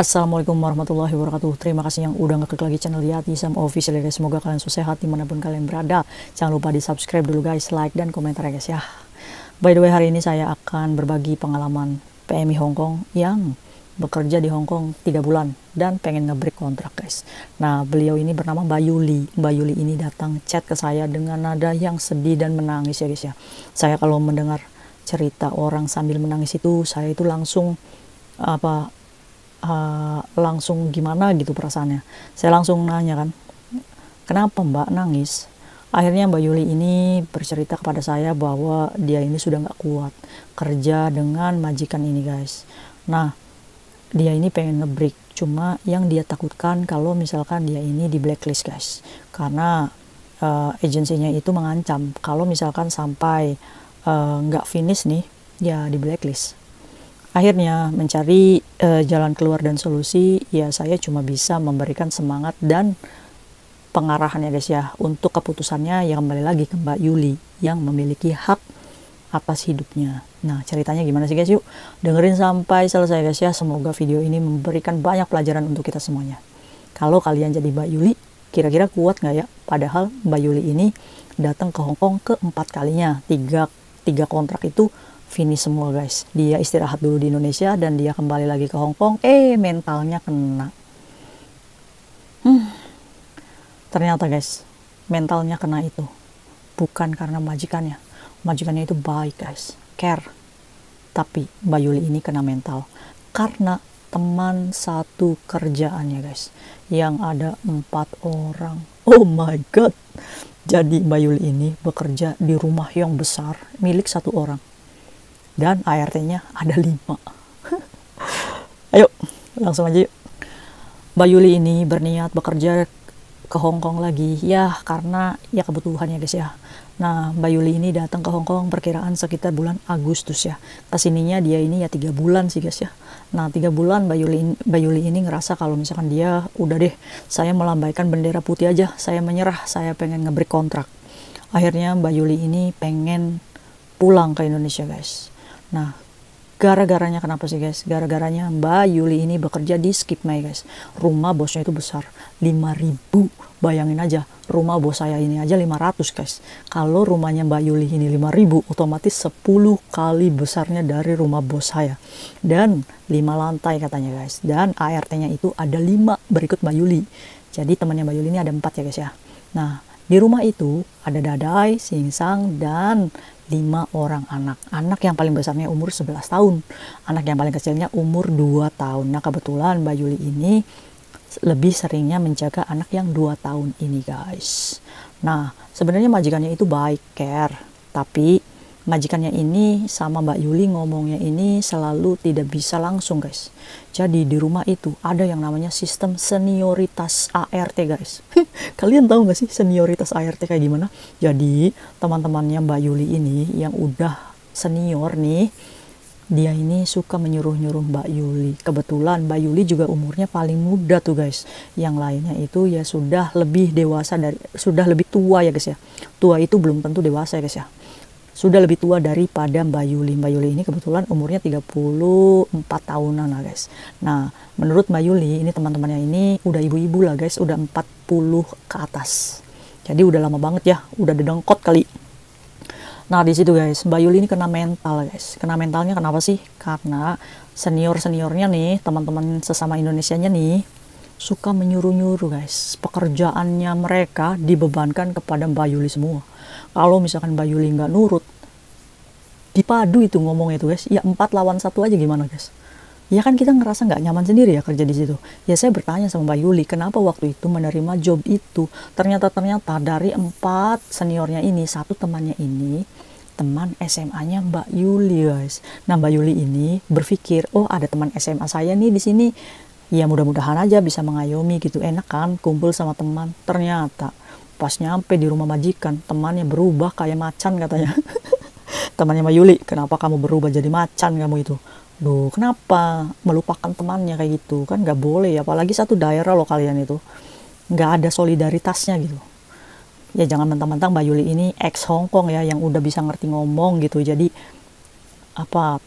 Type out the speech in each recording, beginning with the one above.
Assalamualaikum warahmatullahi wabarakatuh. Terima kasih yang udah ngeklik lagi channel Yati Sam Official ya guys. Semoga kalian sukses sehat dimanapun kalian berada. Jangan lupa di subscribe dulu guys, like dan komentar ya guys ya. By the way, hari ini saya akan berbagi pengalaman PMI Hong Kong yang bekerja di Hong Kong 3 bulan dan pengen ngebreak kontrak guys. Nah, beliau ini bernama Mbak Yuli. Mbak Yuli ini datang chat ke saya dengan nada yang sedih dan menangis ya guys ya. Saya kalau mendengar cerita orang sambil menangis itu, saya itu langsung langsung gimana gitu perasaannya. Saya langsung nanya kan, kenapa Mbak nangis? Akhirnya Mbak Yuli ini bercerita kepada saya bahwa dia ini sudah nggak kuat kerja dengan majikan ini guys. Nah, dia ini pengen ngebreak, cuma yang dia takutkan kalau misalkan dia ini di blacklist guys, karena agensinya itu mengancam kalau misalkan sampai nggak finish nih ya di blacklist. Akhirnya mencari jalan keluar dan solusi, ya saya cuma bisa memberikan semangat dan pengarahan ya guys ya. Untuk keputusannya ya kembali lagi ke Mbak Yuli yang memiliki hak atas hidupnya. Nah, ceritanya gimana sih guys? Yuk dengerin sampai selesai guys ya. Semoga video ini memberikan banyak pelajaran untuk kita semuanya. Kalau kalian jadi Mbak Yuli, kira-kira kuat nggak ya? Padahal Mbak Yuli ini datang ke Hong Kong keempat kalinya. Tiga kontrak itu finish semua guys. Dia istirahat dulu di Indonesia dan dia kembali lagi ke Hong Kong. Mentalnya kena. Ternyata guys, mentalnya kena itu bukan karena majikannya. Majikannya itu baik guys, care. Tapi Mbak Yuli ini kena mental karena teman satu kerjaannya guys, yang ada 4 orang. Oh my god. Jadi Mbak Yuli ini bekerja di rumah yang besar milik 1 orang. Dan ART-nya ada 5. Ayo, langsung aja yuk. Mbak Yuli ini berniat bekerja ke Hong Kong lagi. Ya, karena ya kebutuhan ya guys ya. Nah, Mbak Yuli ini datang ke Hong Kong perkiraan sekitar bulan Agustus ya. Kesininya dia ini ya 3 bulan sih guys ya. Nah, 3 bulan Mbak Yuli ini ngerasa kalau misalkan dia udah deh, saya melambaikan bendera putih aja. Saya menyerah, saya pengen ngebreak kontrak. Akhirnya Mbak Yuli ini pengen pulang ke Indonesia guys. Nah, gara-garanya kenapa sih guys? Gara-garanya Mbak Yuli ini bekerja di Skip My guys. Rumah bosnya itu besar, 5.000. Bayangin aja, rumah bos saya ini aja 500 guys. Kalau rumahnya Mbak Yuli ini 5.000, otomatis 10 kali besarnya dari rumah bos saya. Dan 5 lantai katanya guys. Dan ART-nya itu ada 5 berikut Mbak Yuli. Jadi temannya Mbak Yuli ini ada 4 ya guys ya. Nah, di rumah itu ada Dadai, Singsang, dan 5 orang anak. Anak yang paling besarnya umur 11 tahun. Anak yang paling kecilnya umur 2 tahun. Nah, kebetulan Mbak Yuli ini lebih seringnya menjaga anak yang 2 tahun ini guys. Nah, sebenarnya majikannya itu baik, care. Tapi majikannya ini sama Mbak Yuli ngomongnya ini selalu tidak bisa langsung guys. Jadi di rumah itu ada yang namanya sistem senioritas ART guys. Kalian tahu gak sih senioritas ART kayak gimana? Jadi teman-temannya Mbak Yuli ini yang udah senior nih, dia ini suka menyuruh-nyuruh Mbak Yuli. Kebetulan Mbak Yuli juga umurnya paling muda tuh guys. Yang lainnya itu ya sudah lebih dewasa, sudah lebih tua ya guys ya. Tua itu belum tentu dewasa ya guys ya. Sudah lebih tua daripada Mbak Yuli. Mbak Yuli ini kebetulan umurnya 34 tahunan lah guys. Nah, menurut Mbak Yuli ini teman-temannya ini udah ibu-ibu lah guys, udah 40 ke atas. Jadi udah lama banget ya, udah dedengkot kali. Nah, di situ guys, Mbak Yuli ini kena mental guys. Kena mentalnya kenapa sih? Karena senior-seniornya nih, teman-teman sesama Indonesianya nih, suka menyuruh-nyuruh guys. Pekerjaannya mereka dibebankan kepada Mbak Yuli semua. Kalau misalkan Mbak Yuli nggak nurut, dipadu itu ngomongnya itu guys. Ya 4 lawan 1 aja gimana guys? Ya kan kita ngerasa nggak nyaman sendiri ya kerja di situ. Ya saya bertanya sama Mbak Yuli, kenapa waktu itu menerima job itu? Ternyata dari 4 seniornya ini, 1 temannya ini teman SMA-nya Mbak Yuli guys. Nah, Mbak Yuli ini berpikir, oh ada teman SMA saya nih di sini. Ya mudah-mudahan aja bisa mengayomi gitu. Enak kan kumpul sama teman. Ternyata pas nyampe di rumah majikan, temannya berubah kayak macan katanya. Temannya Mbak Yuli, kenapa kamu berubah jadi macan kamu itu? Duh, kenapa melupakan temannya kayak gitu? Kan nggak boleh ya, apalagi satu daerah loh kalian itu. Nggak ada solidaritasnya gitu. Ya jangan mentang-mentang Mbak Yuli ini ex Hong Kong ya, yang udah bisa ngerti ngomong gitu. Jadi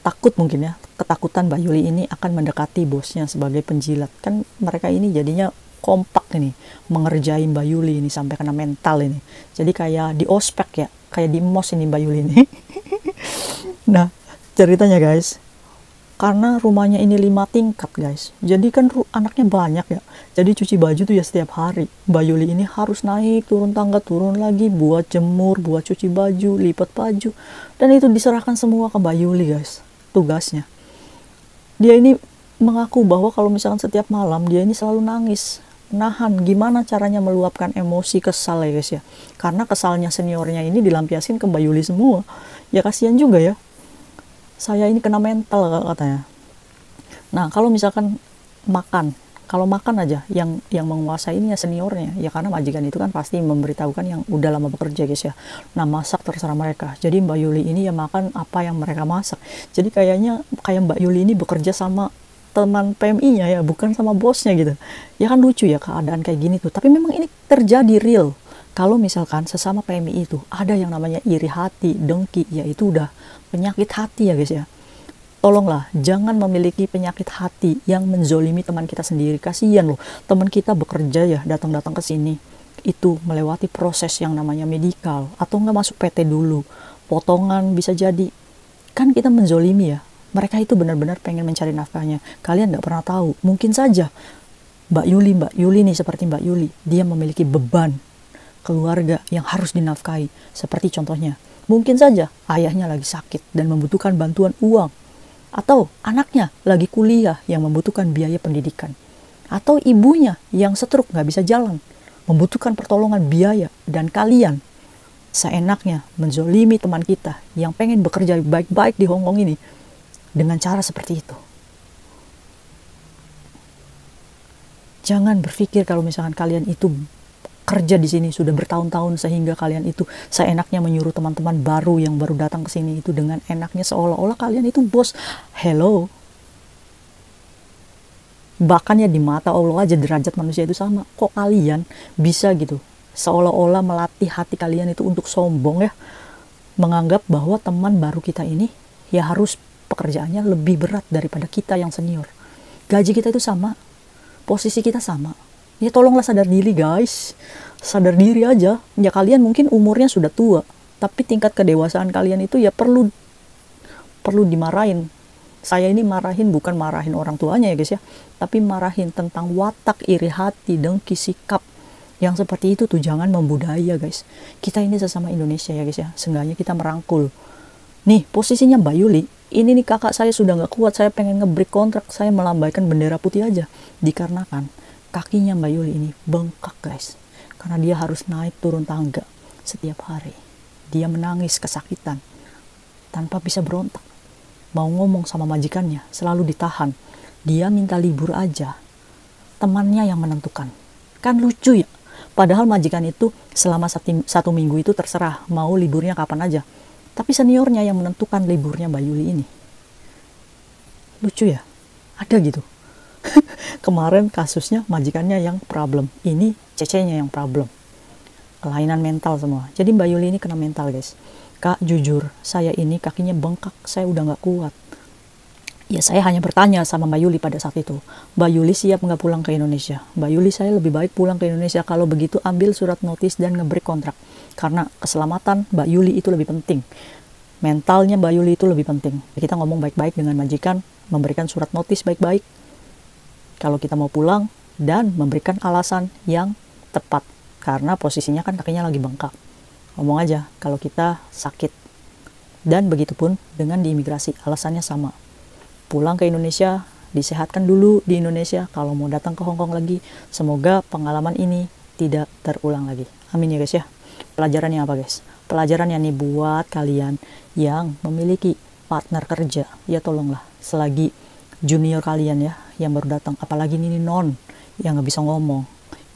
takut mungkin ya, ketakutan Mbak Yuli ini akan mendekati bosnya sebagai penjilat. Kan mereka ini jadinya kompak ini mengerjai Mbak Yuli ini sampai kena mental ini. Jadi kayak di ospek ya, kayak di mos ini Mbak Yuli ini. Nah, ceritanya guys, karena rumahnya ini 5 tingkat guys, jadi kan anaknya banyak ya, jadi cuci baju tuh ya setiap hari. Mbak Yuli ini harus naik turun tangga, turun lagi, buat jemur, buat cuci baju, lipat baju, dan itu diserahkan semua ke Mbak Yuli guys tugasnya. Dia ini mengaku bahwa kalau misalkan setiap malam dia ini selalu nangis, nahan gimana caranya meluapkan emosi kesal ya guys ya, karena kesalnya seniornya ini dilampiaskan ke Mbak Yuli semua. Ya kasihan juga ya, saya ini kena mental katanya. Nah kalau misalkan kalau makan aja yang menguasai ini ya seniornya ya, karena majikan itu kan pasti memberitahukan yang udah lama bekerja guys ya. Nah masak terserah mereka, jadi Mbak Yuli ini ya makan apa yang mereka masak. Jadi kayaknya kayak Mbak Yuli ini bekerja sama teman PMI-nya ya, bukan sama bosnya gitu ya. Kan lucu ya keadaan kayak gini tuh, tapi memang ini terjadi real. Kalau misalkan sesama PMI itu ada yang namanya iri hati, dengki, ya itu udah penyakit hati ya guys ya. Tolonglah jangan memiliki penyakit hati yang menzolimi teman kita sendiri. Kasihan loh, teman kita bekerja ya, datang-datang ke sini itu melewati proses yang namanya medikal, atau nggak masuk PT dulu, potongan bisa jadi. Kan kita menzolimi ya, mereka itu benar-benar pengen mencari nafkahnya. Kalian nggak pernah tahu, mungkin saja Mbak Yuli nih, seperti Mbak Yuli, dia memiliki beban keluarga yang harus dinafkahi. Seperti contohnya, mungkin saja ayahnya lagi sakit dan membutuhkan bantuan uang, atau anaknya lagi kuliah yang membutuhkan biaya pendidikan, atau ibunya yang stroke nggak bisa jalan, membutuhkan pertolongan biaya. Dan kalian seenaknya menzolimi teman kita yang pengen bekerja baik-baik di Hongkong ini dengan cara seperti itu. Jangan berpikir kalau misalkan kalian itu kerja di sini sudah bertahun-tahun sehingga kalian itu seenaknya menyuruh teman-teman baru yang baru datang ke sini itu dengan enaknya, seolah-olah kalian itu bos. Hello. Bahkan ya di mata Allah aja derajat manusia itu sama. Kok kalian bisa gitu seolah-olah melatih hati kalian itu untuk sombong ya, menganggap bahwa teman baru kita ini ya harus pekerjaannya lebih berat daripada kita yang senior. Gaji kita itu sama, posisi kita sama. Ya tolonglah sadar diri guys, sadar diri aja. Ya kalian mungkin umurnya sudah tua, tapi tingkat kedewasaan kalian itu ya perlu dimarahin. Saya ini marahin bukan marahin orang tuanya ya guys ya, tapi marahin tentang watak iri hati, dengki, sikap yang seperti itu tuh jangan membudaya guys. Kita ini sesama Indonesia ya guys ya, seenggaknya kita merangkul. Nih posisinya Mbak Yuli, ini nih kakak saya sudah nggak kuat, saya pengen nge-break kontrak, saya melambaikan bendera putih aja, dikarenakan kakinya Mbak Yuli ini bengkak guys, karena dia harus naik turun tangga setiap hari. Dia menangis kesakitan tanpa bisa berontak, mau ngomong sama majikannya selalu ditahan. Dia minta libur aja, temannya yang menentukan. Kan lucu ya, padahal majikan itu selama 1 minggu itu terserah mau liburnya kapan aja, tapi seniornya yang menentukan liburnya Mbak Yuli ini. Lucu ya, ada gitu. Kemarin kasusnya majikannya yang problem, ini cecenya yang problem. Kelainan mental semua. Jadi Mbak Yuli ini kena mental guys. Kak jujur, saya ini kakinya bengkak, saya udah gak kuat. Ya saya hanya bertanya sama Mbak Yuli pada saat itu, Mbak Yuli siap nggak pulang ke Indonesia? Mbak Yuli, saya lebih baik pulang ke Indonesia, kalau begitu ambil surat notis dan nge-break kontrak. Karena keselamatan Mbak Yuli itu lebih penting. Mentalnya Mbak Yuli itu lebih penting. Kita ngomong baik-baik dengan majikan, memberikan surat notis baik-baik kalau kita mau pulang, dan memberikan alasan yang tepat. Karena posisinya kan kakinya lagi bengkak. Ngomong aja kalau kita sakit. Dan begitupun dengan di imigrasi, alasannya sama. Pulang ke Indonesia, disehatkan dulu di Indonesia, kalau mau datang ke Hongkong lagi, semoga pengalaman ini tidak terulang lagi. Amin ya guys ya. Pelajarannya apa guys? Pelajarannya nih buat kalian yang memiliki partner kerja, ya tolonglah selagi junior kalian ya yang baru datang, apalagi ini non yang nggak bisa ngomong,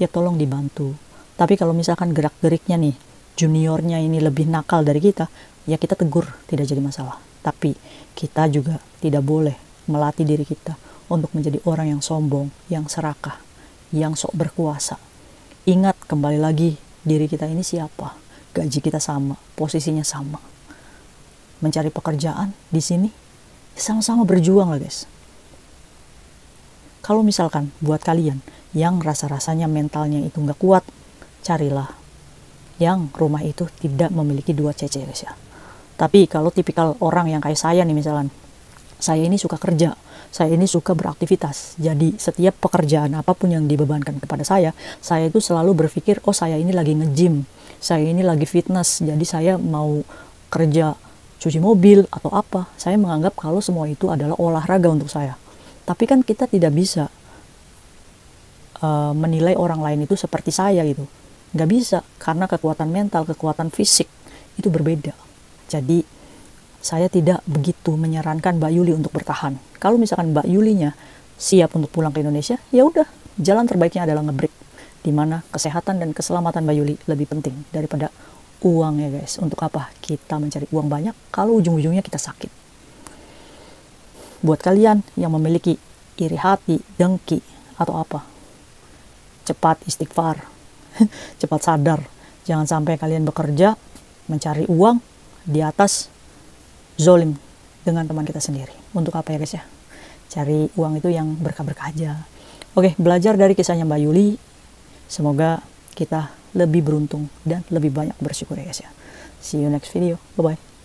ya tolong dibantu. Tapi kalau misalkan gerak-geriknya nih juniornya ini lebih nakal dari kita, ya kita tegur, tidak jadi masalah. Tapi kita juga tidak boleh melatih diri kita untuk menjadi orang yang sombong, yang serakah, yang sok berkuasa. Ingat kembali lagi, diri kita ini siapa? Gaji kita sama, posisinya sama. Mencari pekerjaan di sini Sama-sama berjuang lah guys. Kalau misalkan buat kalian yang rasa-rasanya mentalnya itu nggak kuat, carilah yang rumah itu tidak memiliki 2 cc guys ya. Tapi kalau tipikal orang yang kayak saya nih misalkan, saya ini suka kerja, saya ini suka beraktivitas. Jadi setiap pekerjaan apapun yang dibebankan kepada saya itu selalu berpikir, oh saya ini lagi nge-gym, saya ini lagi fitness, jadi saya mau kerja cuci mobil atau apa. Saya menganggap kalau semua itu adalah olahraga untuk saya. Tapi kan kita tidak bisa menilai orang lain itu seperti saya gitu. Nggak bisa, karena kekuatan mental, kekuatan fisik itu berbeda. Jadi saya tidak begitu menyarankan Mbak Yuli untuk bertahan. Kalau misalkan Mbak Yulinya siap untuk pulang ke Indonesia, ya udah, jalan terbaiknya adalah ngebreak. Dimana kesehatan dan keselamatan Mbak Yuli lebih penting daripada uang ya guys. Untuk apa kita mencari uang banyak kalau ujung-ujungnya kita sakit? Buat kalian yang memiliki iri hati, dengki, atau apa, cepat istighfar, cepat sadar. Jangan sampai kalian bekerja mencari uang di atas zolim dengan teman kita sendiri. Untuk apa ya guys ya? Cari uang itu yang berkah-berkah aja. Oke, belajar dari kisahnya Mbak Yuli. Semoga kita lebih beruntung dan lebih banyak bersyukur ya guys ya. See you next video. Bye-bye.